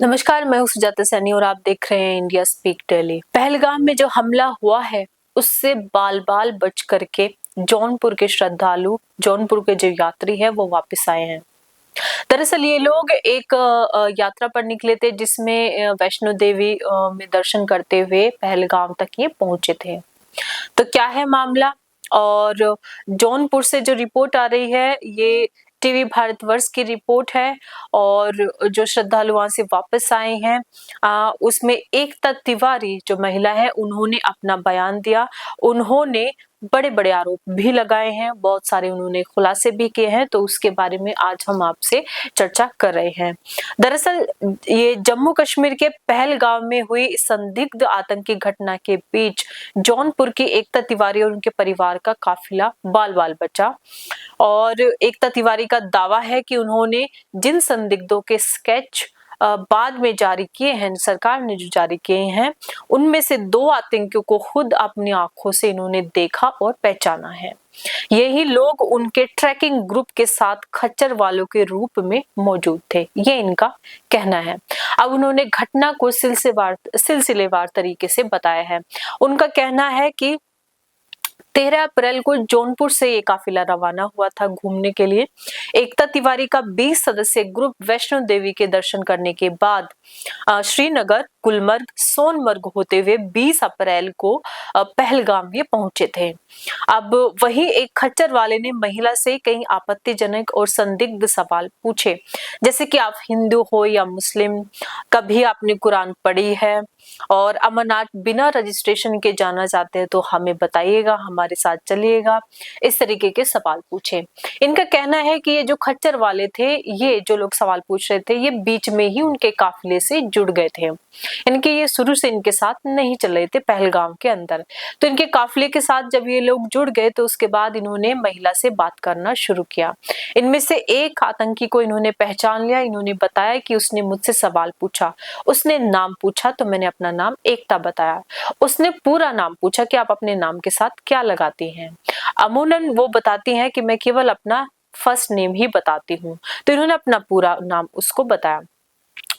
नमस्कार, मैं हूँ सुजाता सैनी और आप देख रहे हैं इंडिया स्पीक डेली। पहलगाम में जो हमला हुआ है, उससे बाल-बाल बच करके जौनपुर के श्रद्धालु, जौनपुर के जो यात्री हैं, वो वापस आए हैं। दरअसल ये लोग एक यात्रा पर निकले थे जिसमें वैष्णो देवी में दर्शन करते हुए पहलगाम तक ये पहुंचे थे। तो क्या है मामला? और जौनपुर से जो रिपोर्ट आ रही है, ये टीवी भारतवर्ष की रिपोर्ट है और जो श्रद्धालु वहां से वापस आए हैं, उसमें एकता तिवारी जो महिला है, उन्होंने अपना बयान दिया। उन्होंने बड़े-बड़े आरोप भी लगाए हैं, बहुत सारे उन्होंने खुलासे भी किए हैं, तो उसके बारे में आज हम आपसे चर्चा कर रहे हैं। दरअसल ये जम्मू कश्मीर के पहलगाम में हुई संदिग्ध आतंकी घटना के बीच जौनपुर की एकता तिवारी और उनके परिवार का काफिला बाल-बाल बचा और एकता तिवारी का दावा है कि उन्होंने जिन संदिग्धों के स्केच बाद में जारी किए हैं, सरकार ने जो जारी किए हैं, उनमें से 2 आतंकियों को खुद अपनी आंखों से इन्होंने देखा और पहचाना है। यही लोग उनके ट्रैकिंग ग्रुप के साथ खच्चर वालों के रूप में मौजूद थे, ये इनका कहना है। अब उन्होंने घटना को सिलसिलेवार तरीके से बताया है। उनका कहना है कि 13 अप्रैल को जौनपुर से ये काफिला रवाना हुआ था घूमने के लिए। एकता तिवारी का 20 सदस्यीय ग्रुप वैष्णो देवी के दर्शन करने के बाद श्रीनगर, गुलमर्ग, सोनमर्ग होते हुए 20 अप्रैल को पहलगाम ये पहुंचे थे। अब वही एक खच्चर वाले ने महिला से कई आपत्तिजनक और संदिग्ध सवाल पूछे, जैसे कि आप हिंदू हो या मुस्लिम, कभी आपने कुरान पढ़ी है और अमरनाथ बिना रजिस्ट्रेशन के जाना चाहते हैं तो हमें बताइएगा, हमारे साथ चलिएगा। इस तरीके के सवाल पूछे। इनका कहना है कि ये जो खच्चर वाले थे, ये जो लोग सवाल पूछ रहे थे, ये बीच में ही उनके काफिले से जुड़ गए थे। इनके ये शुरू से इनके साथ नहीं चल रहे थे पहलगाम के अंदर। तो इनके काफिले के साथ जब ये लोग जुड़ गए तो उसके बाद इन्होंने महिला से बात करना शुरू किया। इनमें से एक आतंकी को इन्होंने पहचान लिया। इन्होंने बताया कि उसने मुझसे सवाल पूछा। उसने नाम पूछा तो मैंने अपना नाम एकता बताया। उसने पूरा नाम पूछा कि आप अपने नाम के साथ क्या लगाती हैं। अमूमन वो बताती हैं कि मैं केवल अपना फर्स्ट नेम ही बताती हूँ। तो इन्होंने अपना पूरा नाम उसको बताया।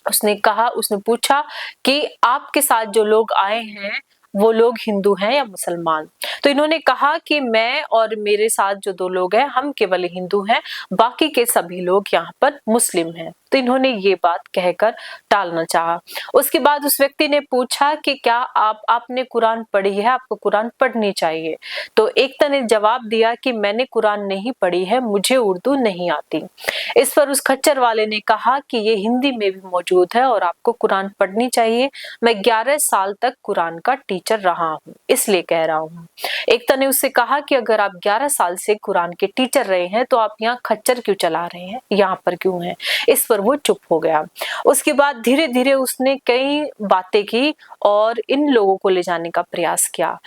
उसने पूछा कि आपके साथ जो लोग आए हैं, वो लोग हिंदू हैं या मुसलमान? तो इन्होंने कहा कि मैं और मेरे साथ जो 2 लोग हैं, हम केवल हिंदू हैं, बाकी के सभी लोग यहाँ पर मुस्लिम हैं। तो इन्होंने ये बात कहकर टालना चाहा। उसके बाद उस व्यक्ति ने पूछा कि क्या आपने कुरान पढ़ी है? आपको कुरान पढ़नी चाहिए। तो एकता ने जवाब दिया कि मैंने कुरान नहीं पढ़ी है, मुझे उर्दू नहीं आती। इस पर उस खच्चर वाले ने कहा कि ये हिंदी में भी मौजूद है और आपको कुरान पढ़नी चाहिए। मैं 11 साल तक कुरान का टीचर रहा हूँ, इसलिए कह रहा हूँ। एकता ने उससे कहा कि अगर आप 11 साल से कुरान के टीचर रहे हैं तो आप यहाँ खच्चर क्यों चला रहे हैं, यहाँ पर क्यों हैं? इस पर वो चुप हो गया। उसके बाद धीरे-धीरे उसने कई बातें की और इन लोगों को ले जाने का प्रयास किया।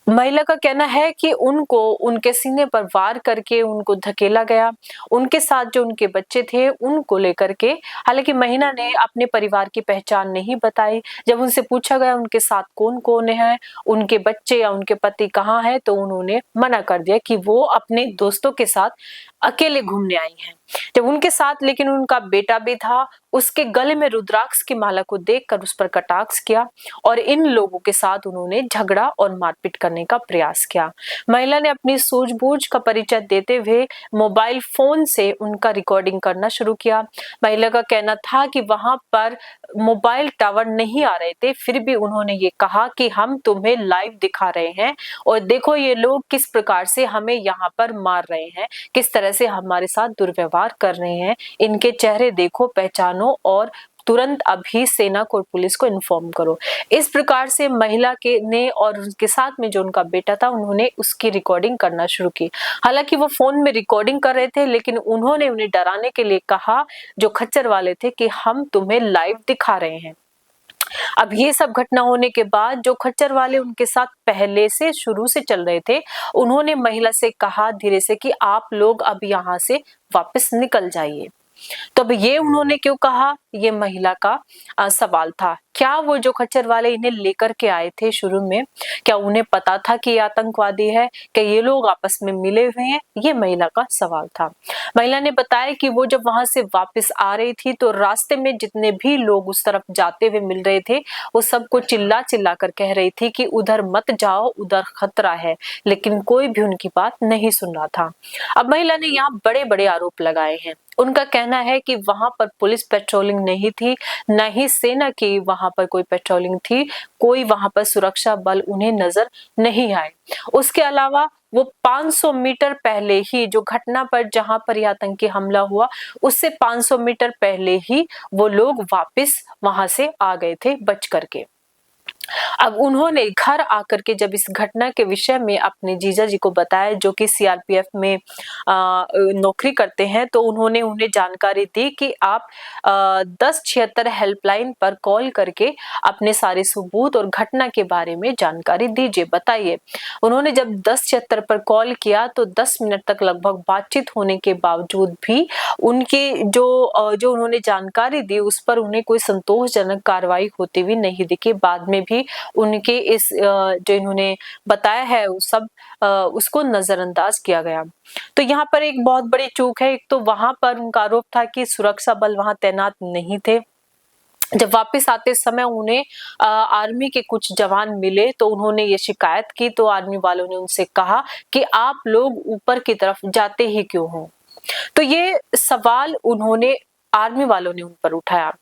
महिला का कहना है कि उनको उनके सीने पर वार करके उनको धकेला गया। उनके साथ जो उनके बच्चे थे उनको लेकर के, हालांकि महिला ने अपने परिवार की पहचान नहीं बताई। जब उनसे पूछा गया उनके साथ कौन-कौन है, उनके बच्चे या उनके पति कहाँ हैं, तो उन्होंने मना कर दिया कि वो अपने दोस्तों के साथ अकेले घूमने आई हैं। जब उनके साथ लेकिन उनका बेटा भी था, उसके गले में रुद्राक्ष की माला को देखकर उस पर कटाक्ष किया और इन लोगों के साथ उन्होंने झगड़ा और मारपीट करने का प्रयास किया। महिला ने अपनी सूझबूझ का परिचय देते हुए मोबाइल फोन से उनका रिकॉर्डिंग करना शुरू किया। महिला का कहना था कि वहां पर मोबाइल टावर नहीं आ रहे थे, फिर भी उन्होंने ये कहा कि हम तुम्हें लाइव दिखा रहे हैं और देखो ये लोग किस प्रकार से हमें यहाँ पर मार रहे हैं, किस तरह से हमारे साथ दुर्व्यवहार कर रहे हैं। इनके चेहरे देखो, पहचानो और तुरंत अभी सेना को और पुलिस को इन्फॉर्म करो। इस प्रकार से महिला के ने और उसके साथ में जो उनका बेटा था, उन्होंने उसकी रिकॉर्डिंग करना शुरू की। हालांकि वो फोन में रिकॉर्डिंग कर रहे थे, लेकिन उन्होंने उन्हें डराने के लिए कहा, जो खच्चर वाले थे, कि हम तुम्हें लाइव दिखा रहे हैं। अब ये सब घटना होने के बाद जो खच्चर वाले उनके साथ पहले से शुरू से चल रहे थे, उन्होंने महिला से कहा धीरे से कि आप लोग अब यहाँ से वापस निकल जाइए। तो अब ये उन्होंने क्यों कहा, ये महिला का सवाल था। क्या वो जो खच्चर वाले इन्हें लेकर के आए थे शुरू में, क्या उन्हें पता था कि ये आतंकवादी है? क्या ये लोग आपस में मिले हुए हैं? ये महिला का सवाल था। महिला ने बताया कि वो जब वहां से वापस आ रही थी तो रास्ते में जितने भी लोग उस तरफ जाते हुए मिल रहे थे, वो सबको चिल्ला चिल्ला कर कह रही थी कि उधर मत जाओ, उधर खतरा है, लेकिन कोई भी उनकी बात नहीं सुन रहा था। अब महिला ने यहाँ बड़े बड़े आरोप लगाए हैं। उनका कहना है कि वहां पर पुलिस पेट्रोलिंग नहीं थी, न ही सेना की वहां पर कोई पेट्रोलिंग थी, कोई वहां पर सुरक्षा बल उन्हें नजर नहीं आए। उसके अलावा वो 500 मीटर पहले ही जो घटना पर जहां पर यह आतंकी हमला हुआ, उससे 500 मीटर पहले ही वो लोग वापस वहां से आ गए थे बच करके। अब उन्होंने घर आकर के जब इस घटना के विषय में अपने जीजा जी को बताया, जो कि सीआरपीएफ में नौकरी करते हैं, तो उन्होंने उन्हें जानकारी दी कि आप 1076 हेल्पलाइन पर कॉल करके अपने सारे सबूत और घटना के बारे में जानकारी दीजिए, बताइए। उन्होंने जब 1076 पर कॉल किया तो 10 मिनट तक लगभग बातचीत होने के बावजूद भी उनके जो उन्होंने जानकारी दी उस पर उन्हें कोई संतोषजनक कार्रवाई होती हुई नहीं दिखी। बाद में भी उनके इस जो इन्होंने बताया है उस सब उसको नजरअंदाज किया गया। तो यहाँ पर एक बहुत बड़ी चूक है। एक तो वहां पर उनका आरोप था कि सुरक्षा बल वहां तैनात नहीं थे। जब वापस आते समय उन्हें आर्मी के कुछ जवान मिले तो उन्होंने ये शिकायत की, तो आर्मी वालों ने उनसे कहा कि आप लोग ऊपर की तरफ जाते ही क्यों हो। तो ये सवाल उन्होंने आर्मी वालों ने उन पर उठाया।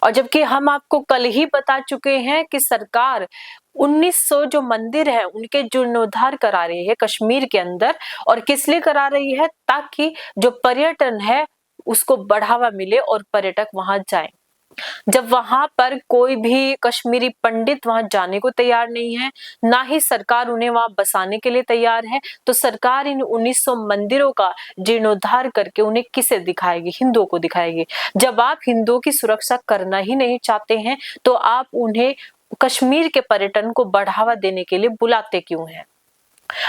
और जबकि हम आपको कल ही बता चुके हैं कि सरकार 1900 जो मंदिर है उनके जीर्णोद्धार करा रही है कश्मीर के अंदर, और किस लिए करा रही है, ताकि जो पर्यटन है उसको बढ़ावा मिले और पर्यटक वहां जाएं। जब वहां पर कोई भी कश्मीरी पंडित वहां जाने को तैयार नहीं है, ना ही सरकार उन्हें वहां बसाने के लिए तैयार है, तो सरकार इन 1900 मंदिरों का जीर्णोद्धार करके उन्हें किसे दिखाएगी? हिंदुओं को दिखाएगी। जब आप हिंदुओं की सुरक्षा करना ही नहीं चाहते हैं तो आप उन्हें कश्मीर के पर्यटन को बढ़ावा देने के लिए बुलाते क्यों हैं?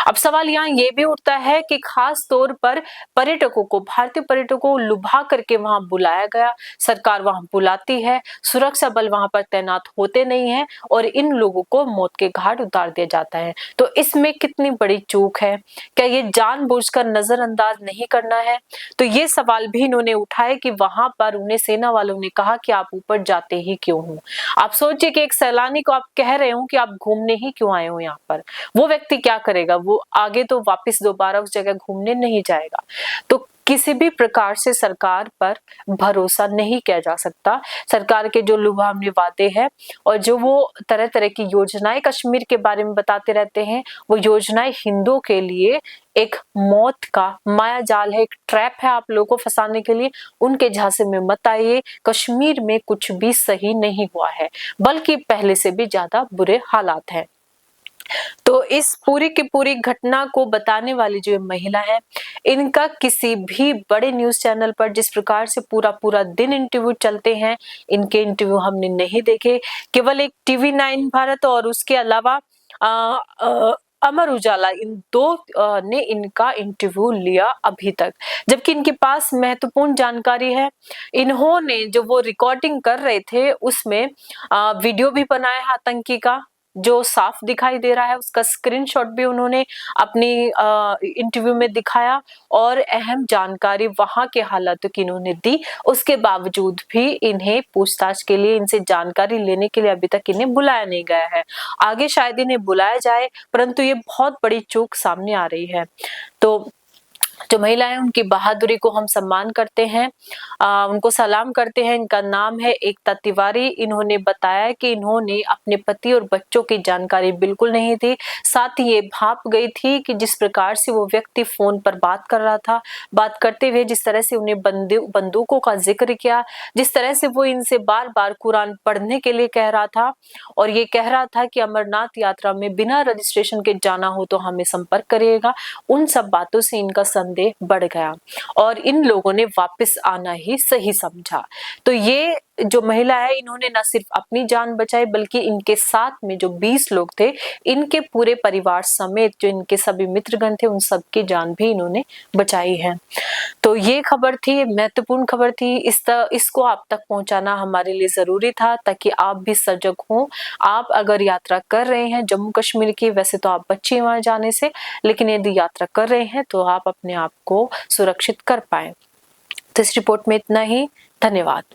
अब सवाल यहाँ ये भी उठता है कि खास तौर पर पर्यटकों को, भारतीय पर्यटकों को लुभा करके वहां बुलाया गया, सरकार वहां बुलाती है, सुरक्षा बल वहां पर तैनात होते नहीं है और इन लोगों को मौत के घाट उतार दिया जाता है। तो इसमें कितनी बड़ी चूक है? क्या ये जानबूझकर नजरअंदाज नहीं करना है? तो ये सवाल भी इन्होंने उठाए कि वहां पर उन्हें सेना वालों ने कहा कि आप ऊपर जाते ही क्यों हो। आप सोचिए कि एक सैलानी को आप कह रहे हो कि आप घूमने ही क्यों आए हो यहाँ पर, वो व्यक्ति क्या करेगा? वो आगे तो वापस दोबारा उस जगह घूमने नहीं जाएगा। तो किसी भी प्रकार से सरकार पर भरोसा नहीं किया जा सकता। सरकार के जो लुभावने वादे हैं और जो वो तरह तरह की योजनाएं कश्मीर के बारे में बताते रहते हैं, वो योजनाएं हिंदुओं के लिए एक मौत का माया जाल है, एक ट्रैप है आप लोगों को फंसाने के लिए। उनके झांसे में मत आइए। कश्मीर में कुछ भी सही नहीं हुआ है, बल्कि पहले से भी ज्यादा बुरे हालात हैं। तो इस पूरी की पूरी घटना को बताने वाली जो महिला है, इनका किसी भी बड़े न्यूज चैनल पर जिस प्रकार से पूरा पूरा दिन इंटरव्यू चलते हैं, इनके इंटरव्यू हमने नहीं देखे। केवल एक टीवी 9 भारत और उसके अलावा अमर उजाला, इन दो ने इनका इंटरव्यू लिया अभी तक, जबकि इनके पास महत्वपूर्ण जानकारी है। इन्होंने जो वो रिकॉर्डिंग कर रहे थे उसमें वीडियो भी बनाया है आतंकी का, जो साफ दिखाई दे रहा है, उसका स्क्रीनशॉट भी उन्होंने अपनी इंटरव्यू में दिखाया और अहम जानकारी वहां के हालातों की इन्होंने दी। उसके बावजूद भी इन्हें पूछताछ के लिए, इनसे जानकारी लेने के लिए अभी तक इन्हें बुलाया नहीं गया है। आगे शायद इन्हें बुलाया जाए, परंतु ये बहुत बड़ी चूक सामने आ रही है। तो जो महिलाएं, उनकी बहादुरी को हम सम्मान करते हैं, उनको सलाम करते हैं। इनका नाम है एकता तिवारी। इन्होंने बताया कि इन्होंने अपने पति और बच्चों की जानकारी बिल्कुल नहीं थी। साथ ही ये भाप गई थी कि जिस प्रकार से वो व्यक्ति फोन पर बात कर रहा था, बात करते हुए जिस तरह से उन्हें बंदूकों का जिक्र किया, जिस तरह से वो इनसे बार बार कुरान पढ़ने के लिए कह रहा था और ये कह रहा था कि अमरनाथ यात्रा में बिना रजिस्ट्रेशन के जाना हो तो हमें संपर्क करिएगा, उन सब बातों से इनका संदेह बढ़ गया और इन लोगों ने वापस आना ही सही समझा। तो ये जो महिला है इन्होंने न सिर्फ अपनी जान बचाई बल्कि इनके साथ में जो 20 लोग थे, इनके पूरे परिवार समेत जो इनके सभी मित्रगण थे, उन सबकी जान भी इन्होंने बचाई है। तो ये खबर थी, महत्वपूर्ण खबर थी। इसको आप तक पहुंचाना हमारे लिए जरूरी था ताकि आप भी सजग हों। आप अगर यात्रा कर रहे हैं जम्मू कश्मीर की, वैसे तो आप बचे हैं वहां जाने से, लेकिन यदि यात्रा कर रहे हैं तो आप अपने आप को सुरक्षित कर पाए। तो इस रिपोर्ट में इतना ही। धन्यवाद।